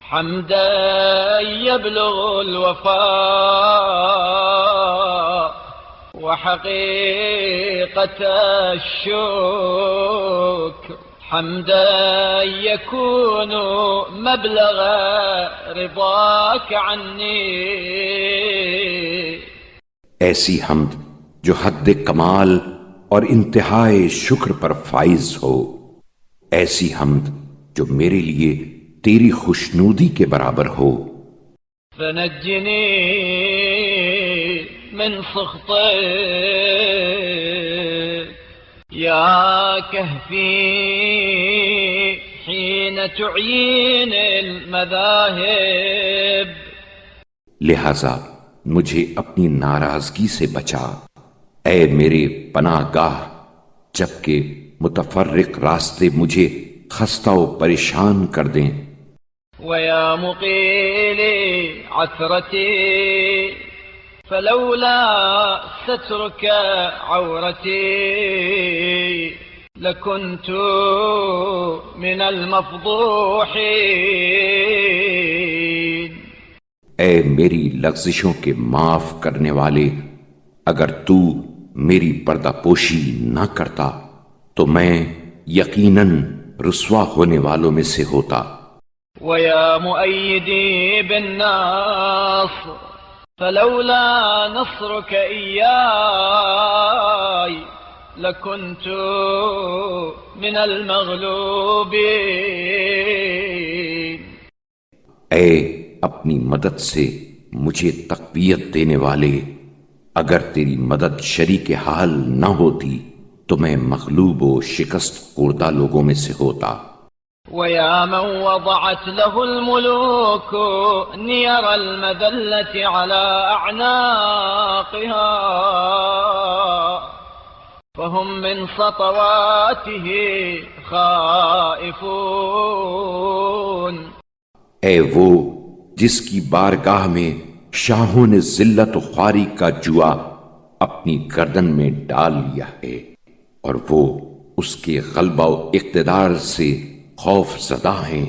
حمدا يبلغ الوفاء وحقيقة الشكر، حمدا يكون مبلغ رضاك عني. ایسی حمد جو حد کمال اور انتہائے شکر پر فائز ہو، ایسی حمد جو میرے لیے تیری خوشنودی کے برابر ہو. فنجني من سخطك يا كهفي حين تعين المذاهب. لہذا مجھے اپنی ناراضگی سے بچا، اے میرے پناہ گاہ، جبکہ متفرق راستے مجھے خستہ و پریشان کر دیں. ويا مقيلي عثرتي فلولا سترك عورتي لكنت من المفضوحين. اے میری لغزشوں کے معاف کرنے والے، اگر تو میری پردہ پوشی نہ کرتا تو میں یقیناً رسوا ہونے والوں میں سے ہوتا. ويا مؤيدي بالنصر فلولا نصرك إياي لكنت من المغلوبين. اے اپنی مدد سے مجھے تقویت دینے والے، اگر تیری مدد شریک حال نہ ہوتی تو میں مغلوب و شکست خوردہ لوگوں میں سے ہوتا. ويا من وضعت له الملوك نير المذلة على أعناقها فهم من سطواته خائفون. اے وہ جس کی بارگاہ میں شاہوں نے ذلت و خواری کا جوا اپنی گردن میں ڈال لیا ہے، اور وہ اس کے غلبہ و اقتدار سے خوف زدہ ہیں.